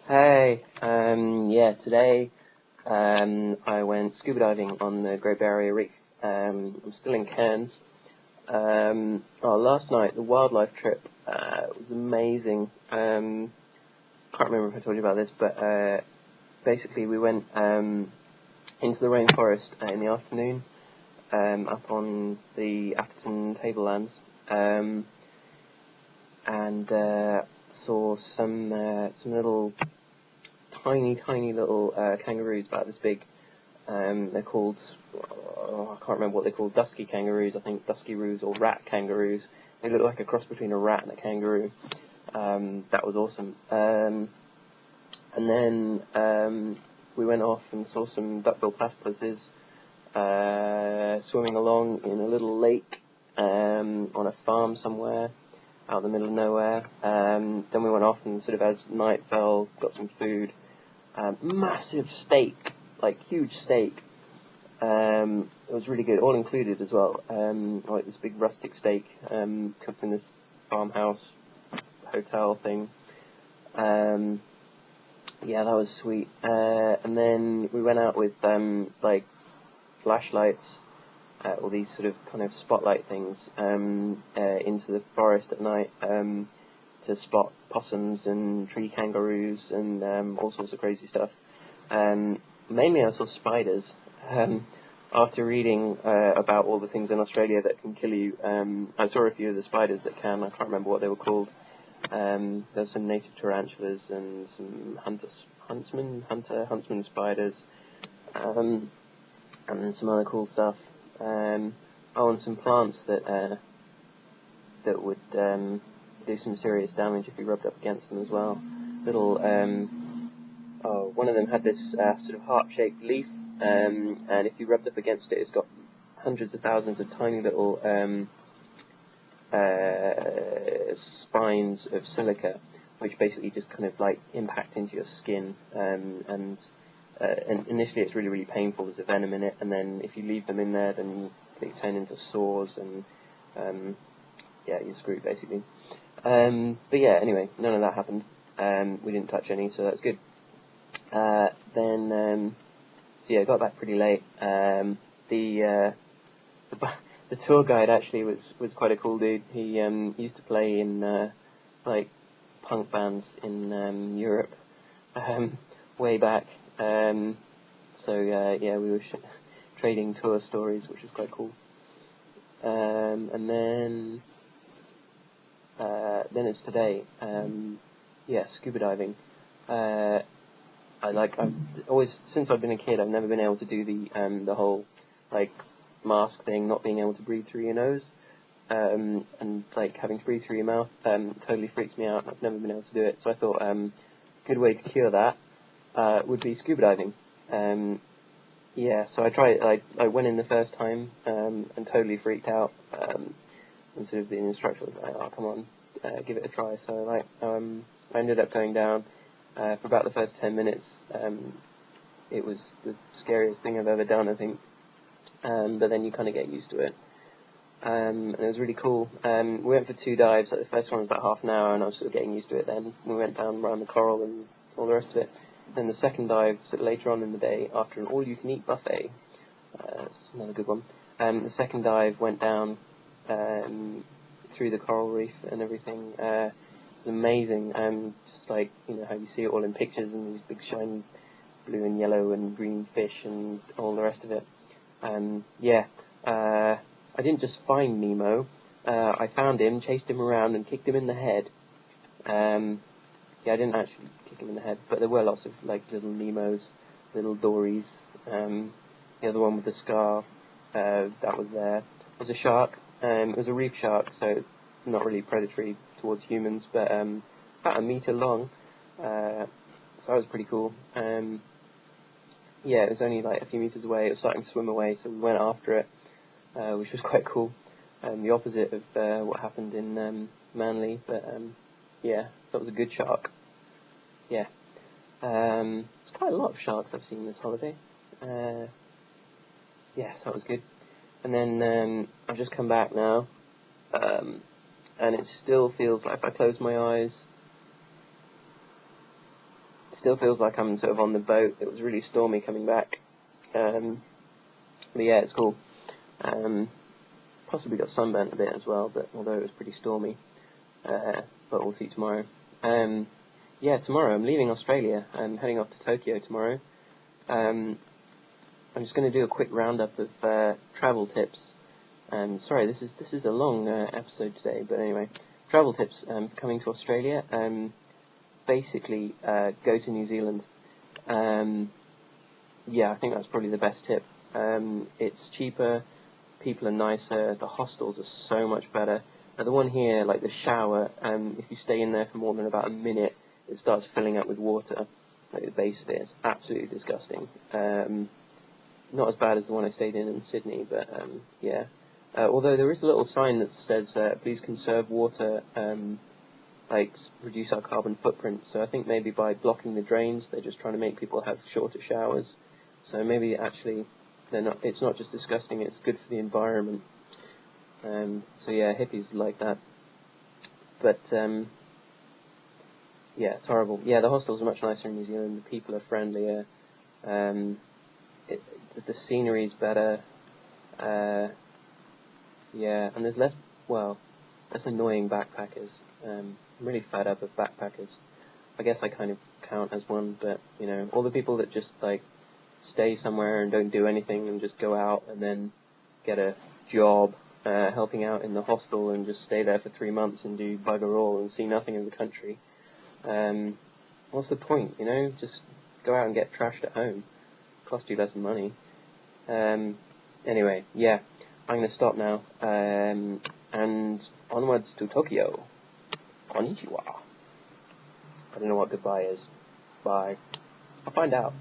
Hey, yeah, today I went scuba diving on the Great Barrier Reef. I'm still in Cairns. Last night the wildlife trip was amazing. Can't remember if I told you about this, but basically we went into the rainforest in the afternoon, up on the Atherton tablelands, and saw some little tiny little kangaroos about this big. They're called, I can't remember what they're called, dusky kangaroos, I think dusky roos or rat kangaroos. They look like a cross between a rat and a kangaroo. That was awesome. And then we went off and saw some duckbill platypuses swimming along in a little lake on a farm somewhere out in the middle of nowhere. Then we went off and sort of as night fell, got some food. Massive steak, like huge steak. It was really good, all included as well. Like this big rustic steak cooked in this farmhouse hotel thing. Yeah, that was sweet. And then we went out with like flashlights, all these sort of kind of spotlight things into the forest at night to spot possums and tree kangaroos and all sorts of crazy stuff. Mainly I saw spiders. After reading about all the things in Australia that can kill you, I saw a few of the spiders that can. I can't remember what they were called. There's some native tarantulas and some huntsman spiders, and then some other cool stuff. And some plants that would do some serious damage if you rubbed up against them as well. Little, one of them had this sort of heart-shaped leaf, and if you rubbed up against it, it's got hundreds of thousands of tiny little spines of silica, which basically just kind of like impact into your skin, and initially it's really painful. There's a venom in it, and then if you leave them in there, then they turn into sores, and yeah, you're screwed basically. But yeah, anyway, none of that happened. We didn't touch any, so that's good. So yeah, I got back pretty late. The tour guide actually was quite a cool dude. He used to play in like punk bands in Europe way back. So yeah, we were trading tour stories, which was quite cool. And then it's today. Yeah, scuba diving. I've always, since I've been a kid, I've never been able to do the whole like mask thing, not being able to breathe through your nose, and like having to breathe through your mouth. Totally freaks me out. I've never been able to do it. So I thought good way to cure that would be scuba diving. Yeah, so I tried. I went in the first time and totally freaked out. And sort of the instructor was like, "Oh, come on, give it a try." So I ended up going down. For about the first 10 minutes, it was the scariest thing I've ever done, I think. But then you kind of get used to it. And it was really cool. We went for 2 dives. Like the first one was about half an hour, and I was sort of getting used to it then. We went down around the coral and all the rest of it. Then the second dive, sort of later on in the day, after an all-you-can-eat buffet. That's another good one. The second dive went down through the coral reef and everything. It was amazing, just like, you know, how you see it all in pictures and these big shiny blue and yellow and green fish and all the rest of it. Yeah, I didn't just find Nemo, I found him, chased him around and kicked him in the head. Yeah, I didn't actually kick him in the head, but there were lots of like little Nemos, little Dories. The other one with the scar, that was there. It was a shark. It was a reef shark, so not really predatory towards humans, but it's about 1 meter long, so that was pretty cool. Yeah, it was only like a few meters away. It was starting to swim away, so we went after it, which was quite cool. The opposite of what happened in Manly, but yeah, that was a good shark. Yeah, there's quite a lot of sharks I've seen this holiday. Yeah, so that was good. And then I've just come back now, and it still feels like if I close my eyes, it still feels like I'm sort of on the boat. It was really stormy coming back. But yeah, it's cool. Possibly got sunburnt a bit as well, but although it was pretty stormy. But we'll see tomorrow. Yeah, tomorrow I'm leaving Australia. I'm heading off to Tokyo tomorrow. I'm just going to do a quick roundup of travel tips. Sorry, this is a long episode today, but anyway, travel tips coming to Australia. Basically, go to New Zealand. Yeah, I think that's probably the best tip. It's cheaper, people are nicer, the hostels are so much better. Now the one here, like the shower, if you stay in there for more than about a minute, it starts filling up with water, like the base of it. It's absolutely disgusting. Not as bad as the one I stayed in Sydney, but yeah. Although there is a little sign that says, please conserve water, like reduce our carbon footprint. So I think maybe by blocking the drains, they're just trying to make people have shorter showers. So maybe actually it's not just disgusting, it's good for the environment. So yeah, hippies like that. But yeah, it's horrible. Yeah, the hostels are much nicer in New Zealand. The people are friendlier. The scenery's better. Yeah, and there's less annoying backpackers. I'm really fed up of backpackers. I guess I kind of count as one, but you know, all the people that just like stay somewhere and don't do anything and just go out and then get a job helping out in the hostel and just stay there for 3 months and do bugger all and see nothing of the country. What's the point, you know? Just go out and get trashed at home. Cost you less money. Anyway, yeah, I'm going to stop now. And onwards to Tokyo. Konnichiwa. I don't know what goodbye is. Bye. I'll find out.